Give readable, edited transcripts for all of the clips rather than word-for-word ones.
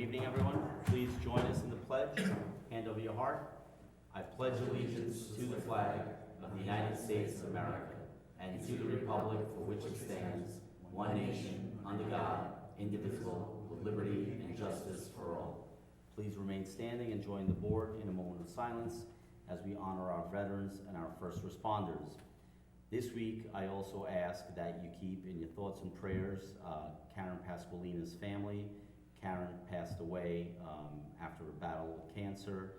evening, everyone. Please join us in the pledge. Hand over your heart. I pledge allegiance to the flag of the United States of America and to the republic for which it stands, one nation, under God, indivisible, with liberty and justice for all. Please remain standing and join the board in a moment of silence as we honor our veterans and our first responders. This week, I also ask that you keep in your thoughts and prayers Karen Pasqualina's family. Karen passed away after a battle with cancer.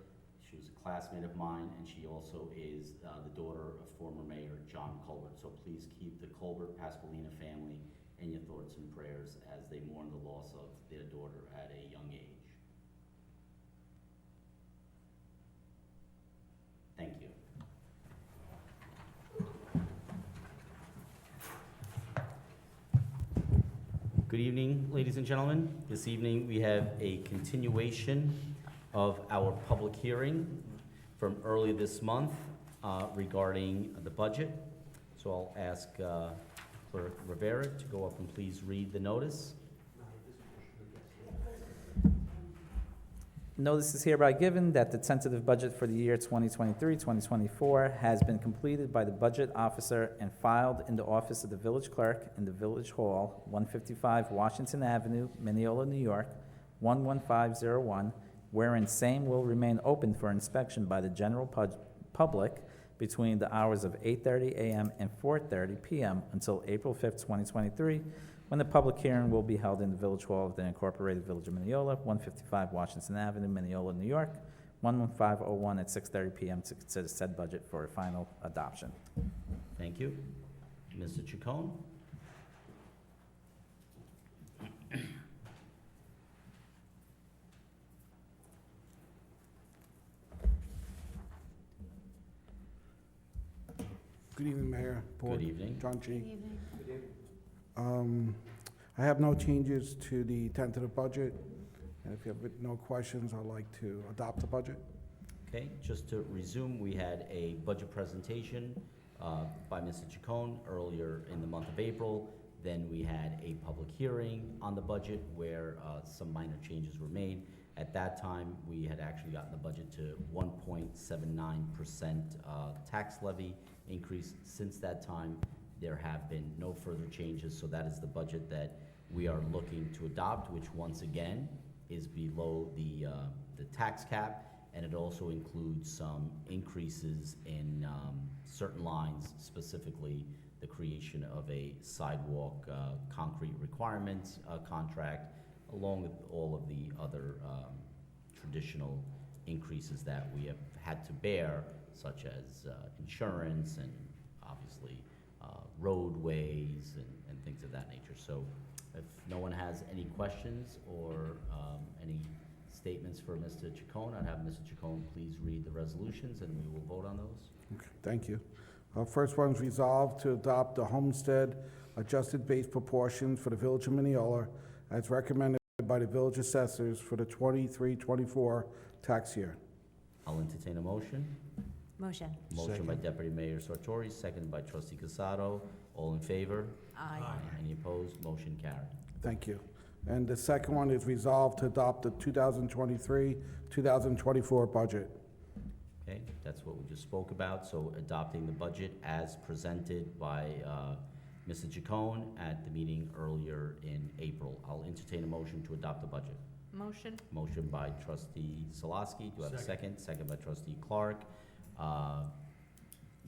She was a classmate of mine, and she also is the daughter of former Mayor John Colbert. So please keep the Colbert Pasqualina family in your thoughts and prayers as they mourn the loss of their daughter at a young age. Thank you. Good evening, ladies and gentlemen. This evening we have a continuation of our public hearing from earlier this month regarding the budget. So I'll ask Clerk Rivera to go up and please read the notice. Notice is hereby given that the tentative budget for the year 2023-2024 has been completed by the budget officer and filed in the office of the village clerk in the Village Hall, 155 Washington Avenue, Mineola, New York, 11501, wherein same will remain open for inspection by the general public between the hours of 8:30 a.m. and 4:30 p.m. until April 5th, 2023, when the public hearing will be held in the Village Hall of the Incorporated Village of Mineola, 155 Washington Avenue, Mineola, New York, 11501 at 6:30 p.m. to consider said budget for final adoption. Thank you. Mr. Chacon? Good evening, Mayor, Board. Good evening. John G. I have no changes to the tentative budget, and if you have no questions, I'd like to adopt the budget. Okay, just to resume, we had a budget presentation by Mr. Chacon earlier in the month of April. Then we had a public hearing on the budget where some minor changes were made. At that time, we had actually gotten the budget to 1.79% tax levy increase. Since that time, there have been no further changes, so that is the budget that we are looking to adopt, which once again is below the tax cap, and it also includes some increases in certain lines, specifically the creation of a sidewalk concrete requirements contract, along with all of the other traditional increases that we have had to bear, such as insurance and obviously roadways and things of that nature. So if no one has any questions or any statements for Mr. Chacon, I'd have Mr. Chacon please read the resolutions and we will vote on those. Okay, thank you. First one's resolved to adopt the homestead adjusted base proportions for the Village of Mineola as recommended by the village assessors for the 23-24 tax year. I'll entertain a motion. Motion. Motion by Deputy Mayor Sartori, seconded by Trustee Casado. All in favor? Aye. Any opposed? Motion carried. Thank you. And the second one is resolved to adopt the 2023-2024 budget. Okay, that's what we just spoke about. So adopting the budget as presented by Mr. Chacon at the meeting earlier in April. I'll entertain a motion to adopt the budget. Motion. Motion by Trustee Salaski. Do I have a second? Second by Trustee Clark.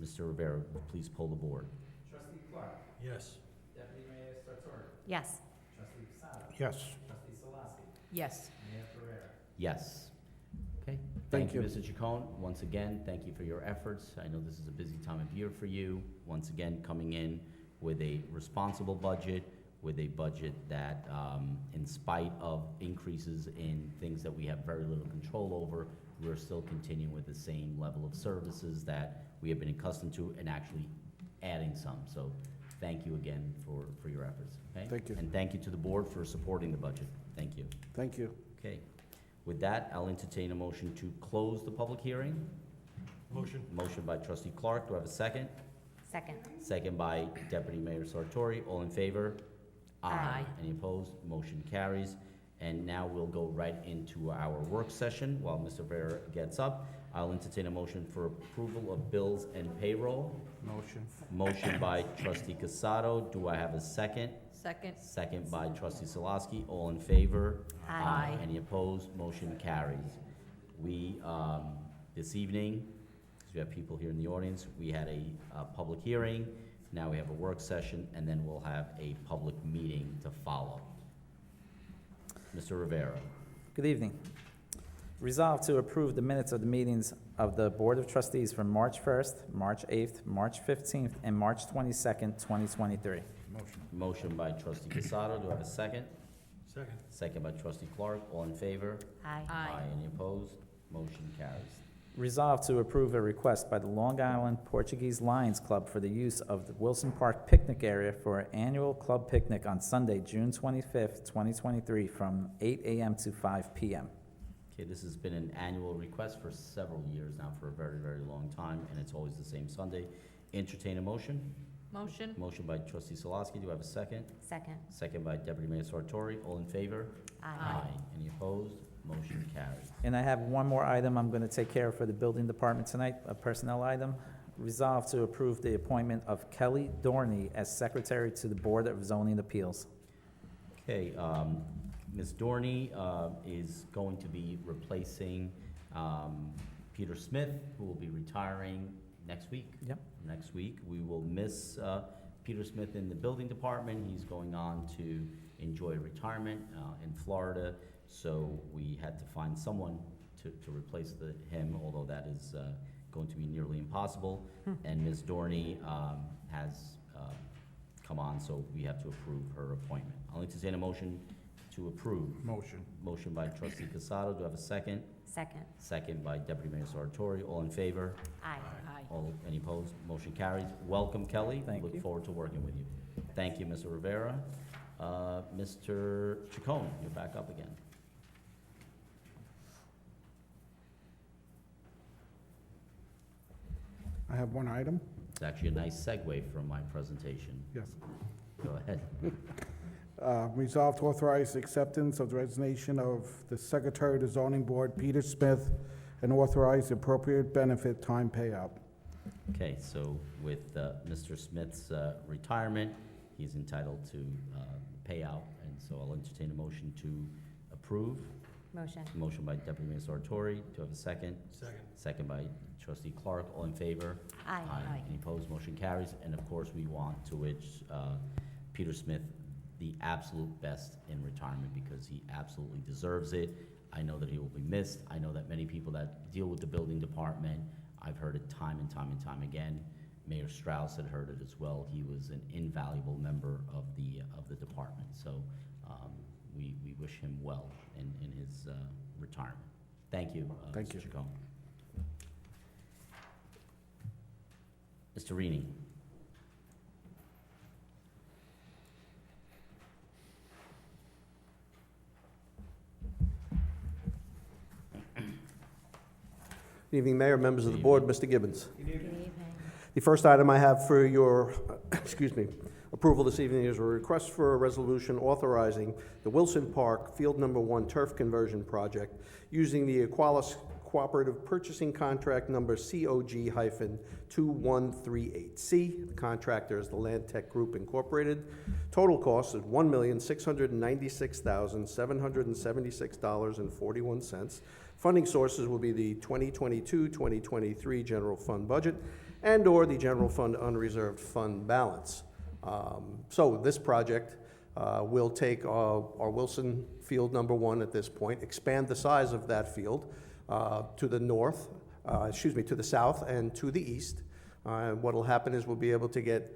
Mr. Rivera, please pull the board. Trustee Clark. Yes. Deputy Mayor Sartori. Yes. Trustee Casado. Yes. Trustee Salaski. Yes. Mayor Ferrer. Yes. Okay. Thank you. Mr. Chacon. Once again, thank you for your efforts. I know this is a busy time of year for you. Once again, coming in with a responsible budget, with a budget that, in spite of increases in things that we have very little control over, we're still continuing with the same level of services that we have been accustomed to and actually adding some. So thank you again for your efforts. Okay? Thank you. And thank you to the board for supporting the budget. Thank you. Thank you. Okay. With that, I'll entertain a motion to close the public hearing. Motion. Motion by Trustee Clark. Do I have a second? Second. Second by Deputy Mayor Sartori. All in favor? Aye. Any opposed? Motion carries. And now we'll go right into our work session. While Mr. Rivera gets up, I'll entertain a motion for approval of bills and payroll. Motion. Motion by trustee Casado. Do I have a second? Second. Second by trustee Salaski. All in favor? Aye. Any opposed? Motion carries. We, this evening, because we have people here in the audience, we had a public hearing. Now we have a work session, and then we'll have a public meeting to follow. Mr. Rivera. Good evening. Resolved to approve the minutes of the meetings of the Board of Trustees from March 1st, March 8th, March 15th, and March 22nd, 2023. Motion by trustee Casado. Do I have a second? Second. Second by trustee Clark. All in favor? Aye. Any opposed? Motion carries. Resolved to approve a request by the Long Island Portuguese Lions Club for the use of the Wilson Park picnic area for an annual club picnic on Sunday, June 25th, 2023, from 8 a.m. to 5 p.m. Okay, this has been an annual request for several years now, for a very, very long time, and it's always the same Sunday. Entertain a motion. Motion. Motion by trustee Salaski. Do I have a second? Second. Second by deputy mayor Sartori. All in favor? Any opposed? Motion carries. And I have one more item I'm going to take care of for the building department tonight, a personnel item. Resolved to approve the appointment of Kelly Dorney as secretary to the Board of Zoning Appeals. Okay, Ms. Dorney is going to be replacing Peter Smith, who will be retiring next week. Yep. Next week. We will miss Peter Smith in the building department. He's going on to enjoy retirement in Florida, so we had to find someone to replace him, although that is going to be nearly impossible. And Ms. Dorney has come on, so we have to approve her appointment. I'll entertain a motion to approve. Motion. Motion by trustee Casado. Do I have a second? Second. Second by deputy mayor Sartori. All in favor? Aye. All, any opposed? Motion carries. Welcome, Kelly. Thank you. Look forward to working with you. Thank you, Mr. Rivera. Mr. Chacon, you're back up again. I have one item. It's actually a nice segue from my presentation. Yes. Go ahead. Resolved to authorize acceptance of the resignation of the Secretary of the Zoning Board, Peter Smith, and authorize the appropriate benefit time payout. Okay, so with Mr. Smith's retirement, he's entitled to payout, and so I'll entertain a motion to approve. Motion. Motion by deputy mayor Sartori. Do I have a second? Second. Second by trustee Clark. All in favor? Aye. Any opposed? Motion carries. And of course, we want to wish Peter Smith the absolute best in retirement, because he absolutely deserves it. I know that he will be missed. I know that many people that deal with the building department, I've heard it time and time and time again. Mayor Strauss had heard it as well. He was an invaluable member of the department. So we wish him well in his retirement. Thank you, Thank Mr. you. Chacon. Mr. Rini. Good evening, Mayor, members of the board, Mr. Gibbons. Good evening. The first item I have for your, approval this evening is a request for a resolution authorizing the Wilson Park Field Number 1 turf conversion project using the Equalis Cooperative Purchasing Contract Number COG-2138C. The contractor is the Land Tech Group Incorporated. Total cost is $1,696,776.41. Funding sources will be the 2022-2023 general fund budget and/or the general fund unreserved fund balance. So this project will take our Wilson Field Number 1 at this point, expand the size of that field to the north, to the south and to the east. What will happen is we'll be able to get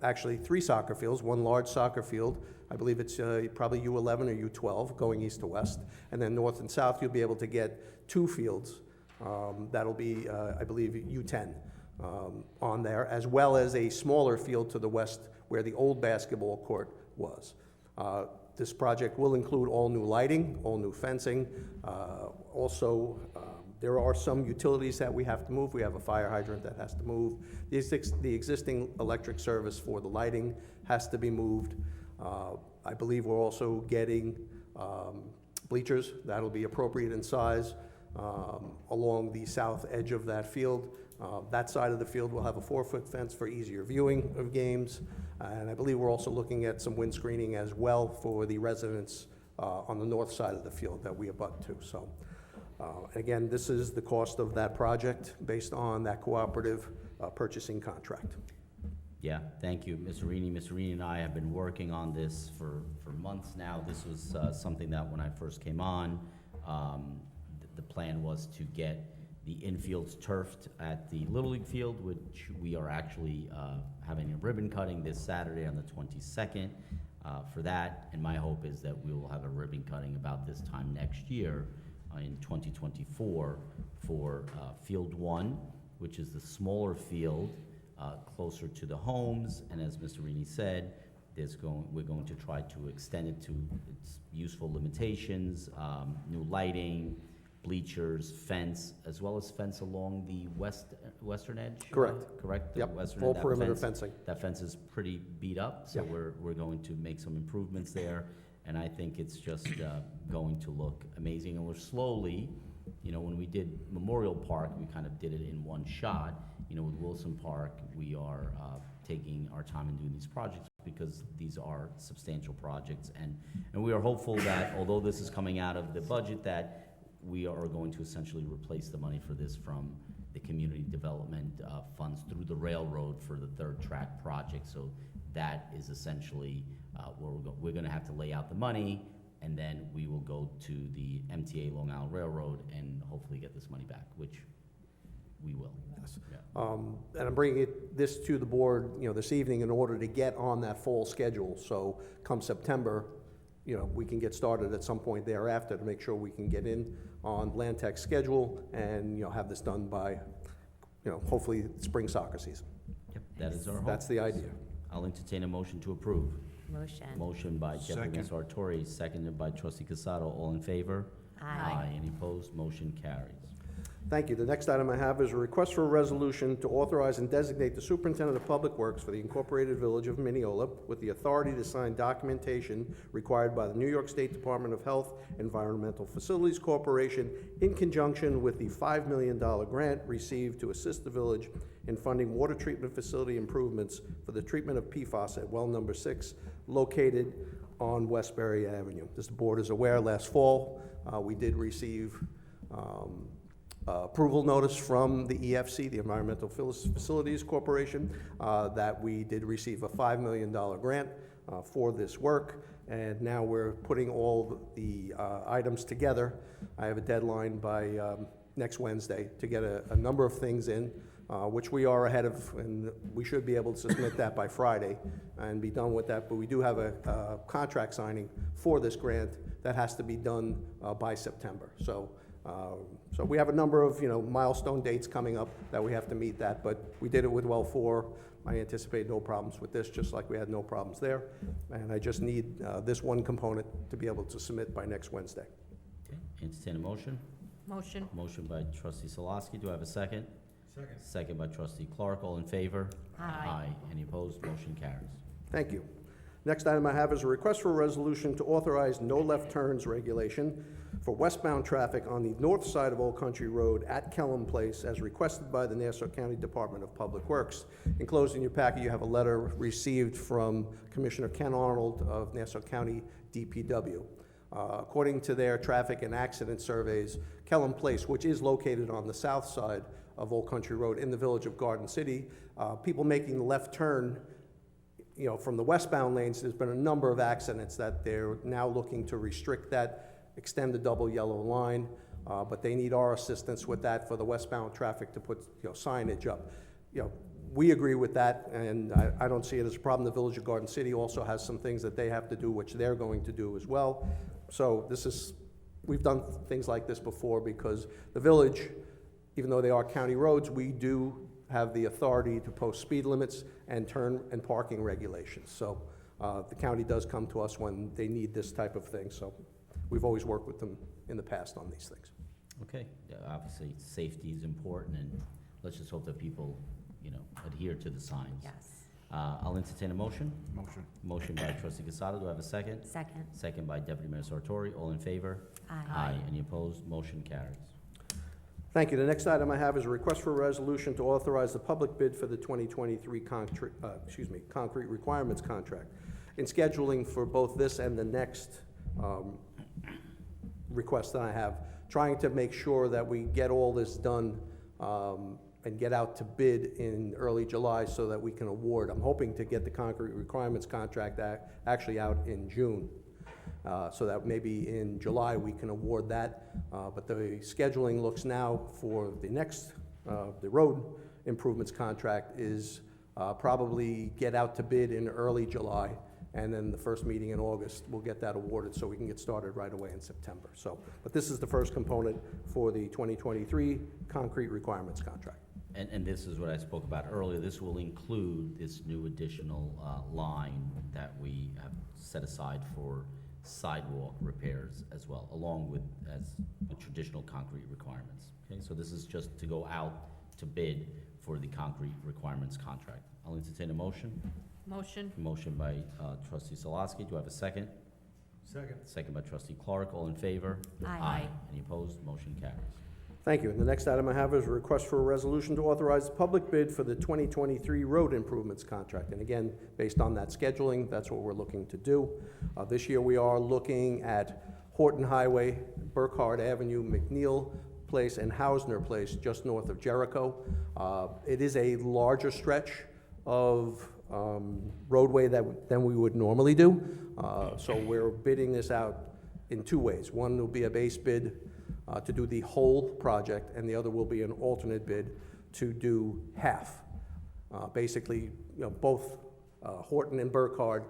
actually 3 soccer fields, one large soccer field. I believe it's probably U11 or U12 going east to west. And then north and south, you'll be able to get 2 fields. That'll be, I believe, U10 on there, as well as a smaller field to the west where the old basketball court was. This project will include all new lighting, all new fencing. Also, there are some utilities that we have to move. We have a fire hydrant that has to move. The existing electric service for the lighting has to be moved. I believe we're also getting bleachers. That'll be appropriate in size along the south edge of that field. That side of the field will have a 4-foot fence for easier viewing of games. And I believe we're also looking at some wind screening as well for the residents on the north side of the field that we abut to. So, again, this is the cost of that project based on that cooperative purchasing contract. Yeah, thank you, Mr. Rini. Mr. Rini and I have been working on this for months now. This was something that when I first came on, the plan was to get the infields turfed at the Little League field, which we are actually having a ribbon cutting this Saturday on the 22nd for that. And my hope is that we will have a ribbon cutting about this time next year in 2024 for Field 1, which is the smaller field closer to the homes. And as Mr. Rini said, we're going to try to extend it to its useful limitations, new lighting, bleachers, fence, as well as fence along the western edge? Correct. Correct? The Yep, western full that perimeter fence- fencing. That fence is pretty beat up, so Yep. we're going to make some improvements there. And I think it's just going to look amazing. And we're slowly, when we did Memorial Park, we kind of did it in one shot. With Wilson Park, we are taking our time in doing these projects because these are substantial projects. And we are hopeful that although this is coming out of the budget, that we are going to essentially replace the money for this from the community development funds through the railroad for the third track project. So that is essentially where we're going to have to lay out the money, and then we will go to the MTA Long Island Railroad and hopefully get this money back, which we will. Yes. Yeah. And I'm bringing this to the board, this evening in order to get on that fall schedule. So come September, we can get started at some point thereafter to make sure we can get in on Land Tech's schedule and, have this done by, hopefully spring soccer season. Yep, that is our hope. That's the idea. I'll entertain a motion to approve. Motion. Motion by Deputy Sartori, seconded by Trustee Casado. All in favor? Aye. Any opposed? Motion carries. Thank you. The next item I have is a request for a resolution to authorize and designate the Superintendent of Public Works for the Incorporated Village of Mineola with the authority to sign documentation required by the New York State Department of Health Environmental Facilities Corporation in conjunction with the $5 million grant received to assist the village in funding water treatment facility improvements for the treatment of PFAS at well number 6, located on Westbury Avenue. As the board is aware, last fall, we did receive approval notice from the EFC, the Environmental Facilities Corporation, that we did receive a $5 million grant for this work, and now we're putting all the items together. I have a deadline by next Wednesday to get a number of things in, which we are ahead of, and we should be able to submit that by Friday and be done with that, but we do have a contract signing for this grant that has to be done by September. So we have a number of, milestone dates coming up that we have to meet that, but we did it with well 4. I anticipate no problems with this, just like we had no problems there. And I just need this one component to be able to submit by next Wednesday. Okay, entertain a motion. Motion. Motion by Trustee Salaski. Do I have a second? Second. Second by Trustee Clark. All in favor? Aye. Any opposed? Motion carries. Thank you. Next item I have is a request for a resolution to authorize no left turns regulation for westbound traffic on the north side of Old Country Road at Kellum Place as requested by the Nassau County Department of Public Works. Enclosed in your packet, you have a letter received from Commissioner Ken Arnold of Nassau County DPW. According to their traffic and accident surveys, Kellum Place, which is located on the south side of Old Country Road in the village of Garden City, people making the left turn from the westbound lanes, there's been a number of accidents that they're now looking to restrict that, extend the double yellow line, but they need our assistance with that for the westbound traffic to put, signage up. We agree with that, and I don't see it as a problem. The Village of Garden City also has some things that they have to do, which they're going to do as well. So we've done things like this before because the village, even though they are county roads, we do have the authority to post speed limits and turn and parking regulations. So the county does come to us when they need this type of thing. So we've always worked with them in the past on these things. Okay, yeah, obviously, safety is important, and let's just hope that people, adhere to the signs. Yes. I'll entertain a motion. Motion. Motion by trustee Casado, do I have a second? Second. Second by deputy mayor Sartori, all in favor? Aye. Any opposed? Motion carries. Thank you. The next item I have is a request for a resolution to authorize the public bid for the 2023 concrete requirements contract. In scheduling for both this and the next request that I have, trying to make sure that we get all this done and get out to bid in early July so that we can award. I'm hoping to get the concrete requirements contract actually out in June, so that maybe in July we can award that. But the scheduling looks now for the next, the road improvements contract is probably get out to bid in early July, and then the first meeting in August, we'll get that awarded so we can get started right away in September. So, but this is the first component for the 2023 concrete requirements contract. And this is what I spoke about earlier. This will include this new additional line that we have set aside for sidewalk repairs as well, along with the traditional concrete requirements. Okay, so this is just to go out to bid for the concrete requirements contract. I'll entertain a motion. Motion. Motion by trustee Solosky. Do I have a second? Second. Second by trustee Clark. All in favor? Aye. Any opposed? Motion carries. Thank you. And the next item I have is a request for a resolution to authorize the public bid for the 2023 road improvements contract. And again, based on that scheduling, that's what we're looking to do. This year, we are looking at Horton Highway, Burkhardt Avenue, McNeil Place, and Hausner Place, just north of Jericho. It is a larger stretch of roadway than we would normally do. So we're bidding this out in two ways. One will be a base bid to do the whole project, and the other will be an alternate bid to do half. Basically, both Horton and Burkhardt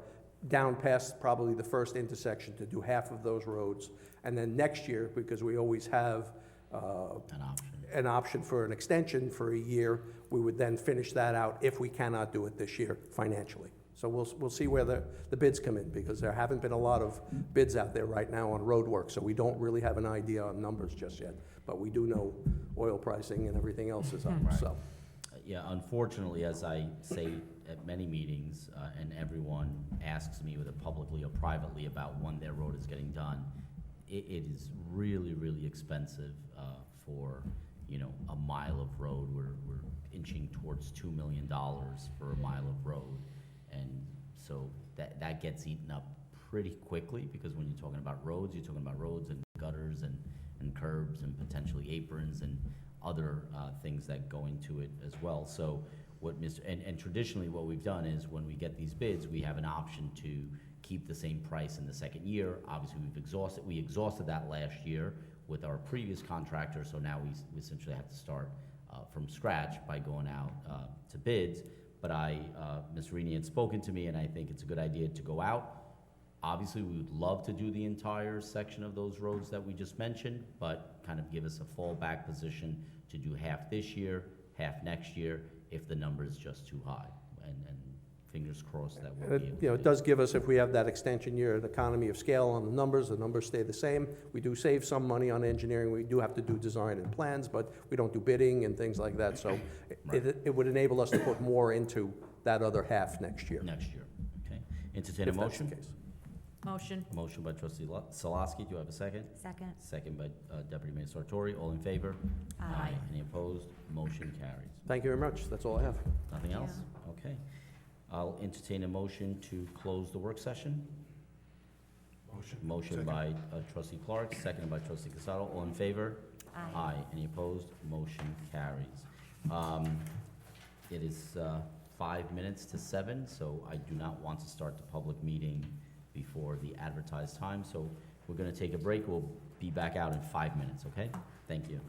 down past probably the first intersection to do half of those roads. And then next year, because we always have An option. an option for an extension for a year, we would then finish that out if we cannot do it this year financially. So we'll see where the bids come in, because there haven't been a lot of bids out there right now on road work, so we don't really have an idea on numbers just yet. But we do know oil pricing and everything else is up, so. Yeah, unfortunately, as I say at many meetings, and everyone asks me whether publicly or privately about when their road is getting done, it is really, really expensive for, a mile of road. We're inching towards $2 million for a mile of road. And so that gets eaten up pretty quickly, because when you're talking about roads, you're talking about roads and gutters and curbs and potentially aprons and other things that go into it as well. So what and traditionally what we've done is when we get these bids, we have an option to keep the same price in the second year. Obviously, we exhausted that last year with our previous contractor, so now we essentially have to start from scratch by going out to bids. But Ms. Rini had spoken to me, and I think it's a good idea to go out. Obviously, we would love to do the entire section of those roads that we just mentioned, but kind of give us a fallback position to do half this year, half next year, if the number is just too high. And fingers crossed that we'll be able to do It does give us, if we have that extension year, an economy of scale on the numbers stay the same. We do save some money on engineering. We do have to do design and plans, but we don't do bidding and things like that. So it would enable us to put more into that other half next year. next year. Okay. Entertain a if that's the motion. case. Motion. Motion by trustee Solosky. Do I have a second? Second. Second by deputy mayor Sartori. All in favor? Aye. Any opposed? Motion carries. Thank you very much. That's all I have. Nothing else? Okay. I'll entertain a motion to close the work session. Motion by trustee Clark, seconded by trustee Casado. All in favor? Aye. Any opposed? Motion carries. It is 5 minutes to 7, so I do not want to start the public meeting before the advertised time. So we're going to take a break. We'll be back out in 5 minutes, okay? Thank you.